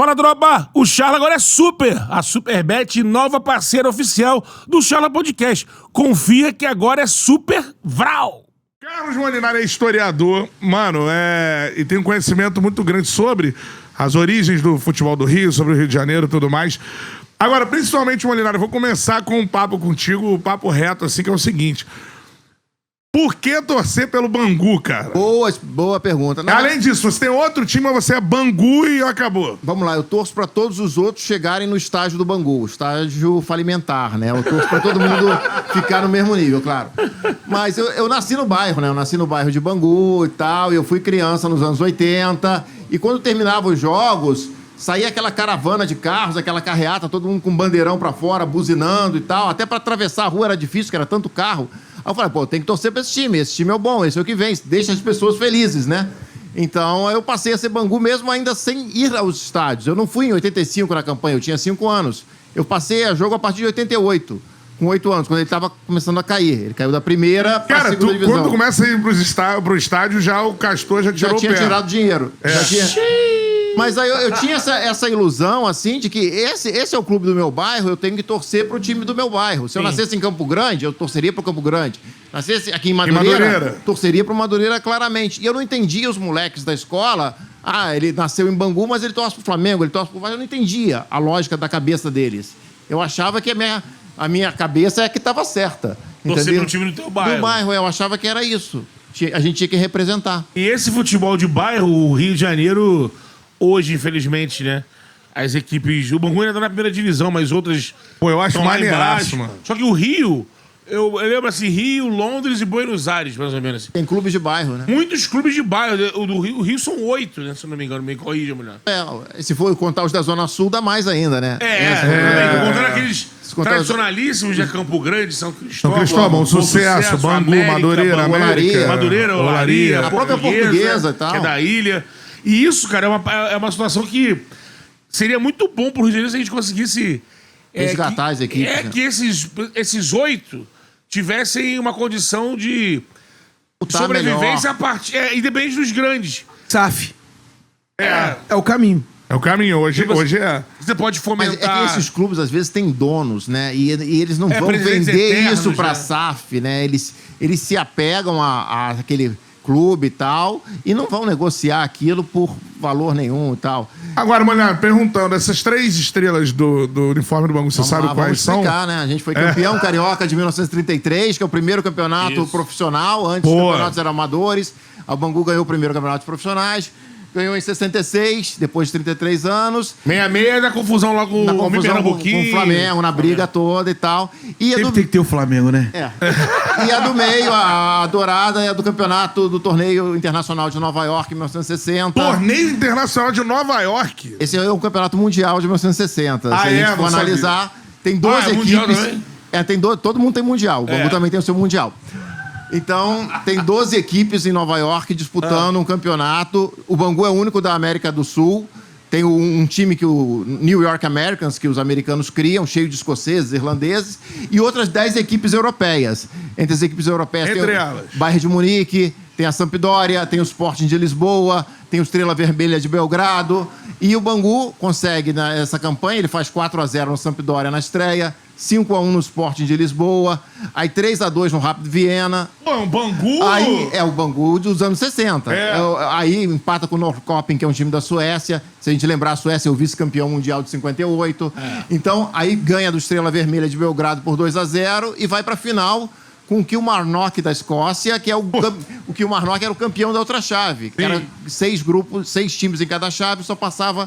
Fala, Droba! O Charla agora é super! A Superbet, nova parceira oficial do Charla Podcast. Confia que agora é super vral! Carlos Molinari é historiador, mano, e tem um conhecimento muito grande sobre as origens do futebol do Rio, sobre o Rio de Janeiro e tudo mais. Agora, principalmente, Molinari, eu vou começar com um papo contigo, um papo reto, assim, que é o seguinte. Por que torcer pelo Bangu, cara? Boa pergunta. Além disso, você tem outro time, mas você é Bangu e acabou. Vamos lá, eu torço pra todos os outros chegarem no estágio do Bangu, estágio falimentar, né? Eu torço pra todo mundo ficar no mesmo nível, claro. Mas eu nasci no bairro, né? Eu nasci no bairro de Bangu e tal, e eu fui criança nos anos 80, e quando terminavam os jogos, saía aquela caravana de carros, aquela carreata, todo mundo com bandeirão pra fora, buzinando e tal, até pra atravessar a rua era difícil, que era tanto carro. Aí eu falei, pô, tem que torcer pra esse time é o bom, esse é o que vem, deixa as pessoas felizes, né? Então eu passei a ser Bangu mesmo ainda sem ir aos estádios. Eu não fui em 85 na campanha, eu tinha 5 anos. Eu passei a jogo a partir de 88, com 8 anos, quando ele tava começando a cair. Ele caiu da primeira pra segunda divisão. Quando tu começa a ir pro estádio, já o Castor já tirou o pé. Já tinha tirado dinheiro. Já tinha... Mas aí eu tinha essa ilusão, assim, de que esse é o clube do meu bairro, eu tenho que torcer pro time do meu bairro. Se eu nascesse em Campo Grande, eu torceria pro Campo Grande. Nascesse aqui em Madureira, torceria pro Madureira claramente. E eu não entendia os moleques da escola. Ah, ele nasceu em Bangu, mas ele torce pro Flamengo, ele torce pro Vasco. Eu não entendia a lógica da cabeça deles. Eu achava que a minha cabeça é que estava certa. Torcer pro time do teu bairro. Do bairro, eu achava que era isso. A gente tinha que representar. E esse futebol de bairro, o Rio de Janeiro... Hoje, infelizmente, né? As equipes... O Bangu ainda tá na primeira divisão, mas outras... Pô, eu acho maneiraço, mano. Só que o Rio... Eu lembro assim, Rio, Londres e Buenos Aires, mais ou menos. Assim. Tem clubes de bairro, né? Muitos clubes de bairro. O Rio são 8, né? Se eu não me engano. Me corrija, mulher. Se for contar os da Zona Sul, dá mais ainda, né? Contando aqueles tradicionalíssimos de Campo Grande, São Cristóvão, Sucesso, Bangu, América, Madureira, América. Madureira, Olaria, a própria Portuguesa e tal. Que é da ilha. E isso, cara, é uma situação que seria muito bom pro Rio de Janeiro se a gente conseguisse... resgatar as equipes. Que esses 8 tivessem uma condição de sobrevivência independente dos grandes. SAF. É o caminho. É o caminho, hoje é. Você pode fomentar... Mas é que esses clubes, às vezes, têm donos, né? E eles não vão vender eternos, isso pra SAF, né? Eles se apegam a aquele... clube e tal, e não vão negociar aquilo por valor nenhum e tal. Agora, Molinari, perguntando, essas 3 estrelas do uniforme do Bangu, você sabe quais são? Vamos explicar, né? A gente foi campeão carioca de 1933, que é o primeiro campeonato profissional, antes os campeonatos eram amadores. O Bangu ganhou o primeiro campeonato de profissionais. Ganhou em 66, depois de 33 anos. 66 da confusão lá com o Pernambuquinho. Com o Flamengo, na briga toda e tal. E Sempre tem que ter o Flamengo, né? E a do meio, a dourada, é a do campeonato do Torneio Internacional de Nova York, em 1960. Torneio Internacional de Nova York? Esse é o Campeonato Mundial de 1960. Se a gente for analisar, tem 12 equipes. Todo mundo tem Mundial. O Bangu também tem o seu Mundial. Então, tem 12 equipes em Nova York disputando um campeonato. O Bangu é o único da América do Sul. Tem um time que o New York Americans, que os americanos criam, cheio de escoceses, irlandeses, e outras 10 equipes europeias. Entre as equipes europeias tem o Bayern de Munique, tem a Sampdoria, tem o Sporting de Lisboa, tem o Estrela Vermelha de Belgrado. E o Bangu consegue, nessa campanha, ele faz 4-0 no Sampdoria na estreia, 5-1 no Sporting de Lisboa, aí 3-2 no Rapid Viena. Pô, um Bangu... Aí é o Bangu dos anos 60. Aí empata com o Norrköping, que é um time da Suécia. Se a gente lembrar, a Suécia é o vice-campeão mundial de 58. Então, aí ganha do Estrela Vermelha de Belgrado por 2-0 e vai pra final com o Kilmarnock da Escócia, que é o Kilmarnock era o campeão da outra chave. Que era 6 grupos, 6 times em cada chave, só passava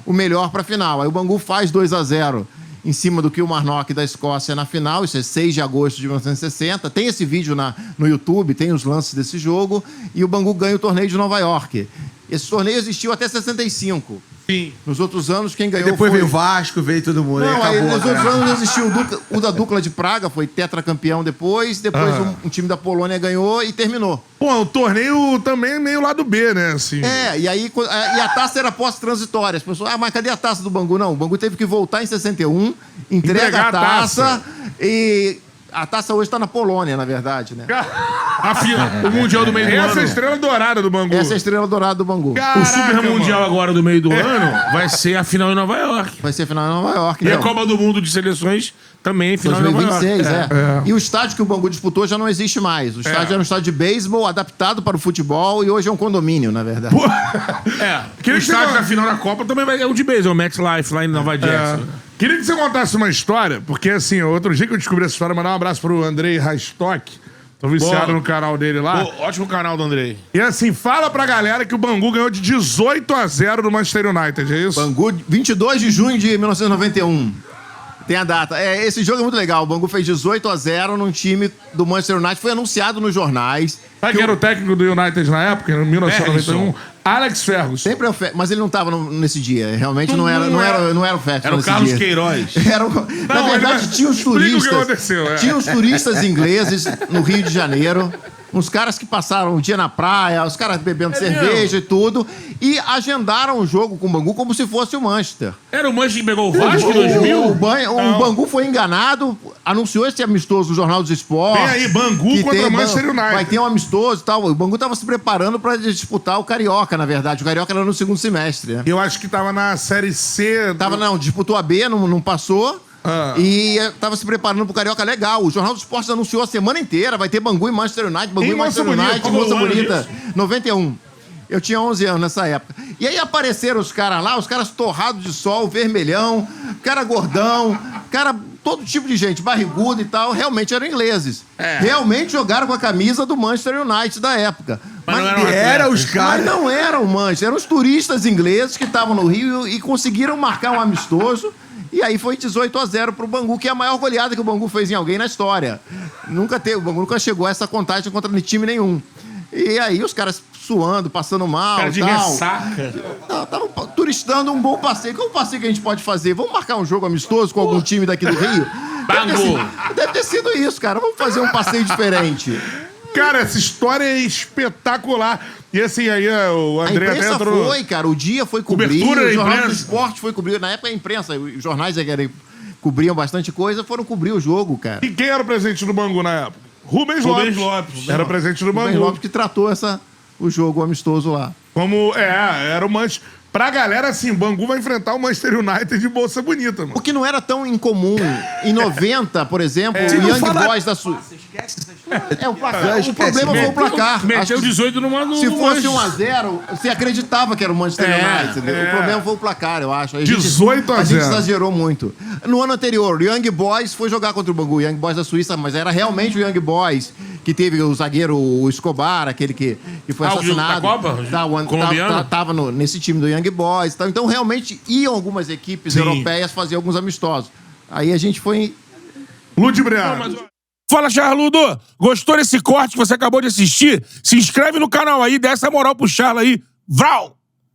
o melhor pra final. Aí o Bangu faz 2-0 em cima do Kilmarnock da Escócia na final, isso é 6 de agosto de 1960. Tem esse vídeo no YouTube, tem os lances desse jogo, e o Bangu ganha o torneio de Nova York. Esse torneio existiu até 65. Sim. Nos outros anos, quem ganhou depois veio o Vasco, veio todo mundo. Não, aí nos outros anos existiu o da Dukla de Praga, foi tetracampeão depois um time da Polônia ganhou e terminou. Pô, o torneio também é meio lado B, né? Assim. E a taça era pós-transitória. As pessoas, mas cadê a taça do Bangu? Não, o Bangu teve que voltar em 61, entrega a taça e A taça hoje tá na Polônia, na verdade, né? O Mundial do meio do Essa é a ano. estrela dourada do Bangu. Essa é a estrela dourada do Bangu. O Super Mundial mano. agora do meio do ano vai ser a final em Nova York. Vai ser final em Nova York, E a então. Copa do Mundo de Seleções também, final em Nova York. 2026, E o estádio que o Bangu disputou já não existe mais. O estádio era um estádio de beisebol adaptado para o futebol e hoje é um condomínio, na verdade. O Queria que estádio você- da final da Copa também vai, é o de beisebol, o MetLife lá em Nova Jersey. Queria que você contasse uma história, porque assim, outro dia que eu descobri essa história, mandar um abraço pro Andrei Rastock. Tô viciado Boa. no canal dele lá. Pô, ótimo canal do Andrei. E assim, fala pra galera que o Bangu ganhou de 18-0 do Manchester United, é isso? Bangu, 22 de junho de 1991. Tem a data. Esse jogo é muito legal. O Bangu fez 18-0 num time do Manchester United. Foi anunciado nos jornais. Sabe quem era o técnico do United na época, em 1991? Alex Ferguson. Sempre é o mas ele não estava nesse dia. Realmente não era o Ferguson Era o nesse Carlos dia. Queiroz. Na verdade, ele- tinha os explica o que turistas. aconteceu, Tinha os turistas ingleses no Rio de Janeiro. Uns caras que passaram um dia na praia, os caras bebendo cerveja e tudo. E agendaram o jogo com o Bangu como se fosse o Manchester. Era o Manchester que pegou o Vasco em 2000? O Bangu foi enganado, anunciou esse amistoso no Jornal dos Esportes. Tem aí, Bangu que contra tem- Manchester United. Vai ter um amistoso e tal. O Bangu tava se preparando para disputar o Carioca, na verdade. O Carioca era no segundo semestre, né? Eu acho que tava na Série C. Disputou a B, não passou. Ah. E tava se preparando pro Carioca legal. O Jornal dos Esportes anunciou a semana inteira. Vai ter Bangu e Manchester United, Bangu Em e Manchester Moça Bonita, United, qual Moça o ano Bonita. disso? 91. Eu tinha 11 anos nessa época. E aí apareceram os caras lá, os caras torrados de sol, vermelhão, cara gordão, cara, todo tipo de gente, barrigudo e tal, realmente eram ingleses. Realmente jogaram com a camisa do Manchester United da época. Mas não eram Era os Mas caras. não eram o Manchester, eram os turistas ingleses que estavam no Rio e conseguiram marcar um amistoso. E aí foi 18-0 pro Bangu, que é a maior goleada que o Bangu fez em alguém na história. O Bangu nunca chegou a essa contagem contra time nenhum. E aí os caras suando, passando mal Cara e de tal. ressaca. Estavam turistando um bom passeio. Qual o passeio que a gente pode fazer? Vamos marcar um jogo amistoso com algum time daqui do Rio? Deve ter sido isso, cara. Vamos fazer um passeio diferente. Cara, essa história é espetacular. E assim, aí o A André até imprensa entrou... foi, cara. O Dia foi cobrir, Cobertura da o Jornal do imprensa. Esporte foi cobrir. Na época a imprensa, os jornais cobriam bastante coisa, foram cobrir o jogo, cara. E quem era o presidente do Bangu na época? Rubens Lopes. Era o presidente do O Ben Bangu. Lopes que tratou o jogo amistoso lá. Como, era o Manchester... Pra galera, assim, Bangu vai enfrentar o Manchester United de Bolsa Bonita, mano. O que não era tão incomum. Em 90, por exemplo, o não Young fala- Boys da Suíça. O placar. O problema foi o placar. Acho Meteu que 18 no se fosse Manchester. 1-0, você acreditava que era o Manchester United. O problema foi o placar, eu acho. A gente 18-0. exagerou muito. No ano anterior, o Young Boys foi jogar contra o Bangu. O Young Boys da Suíça, mas era realmente o Young Boys que teve o zagueiro o Escobar, aquele que foi Ah, o assassinado. da Copa? Colombiano? Tava nesse time do Young Boys. Então, realmente, iam algumas equipes Sim. europeias fazer alguns amistosos. Aí a gente foi... Ludibriado. Fala, Charludo! Gostou desse corte que você acabou de assistir? Se inscreve no canal aí, dá essa moral pro Charla aí. Vral!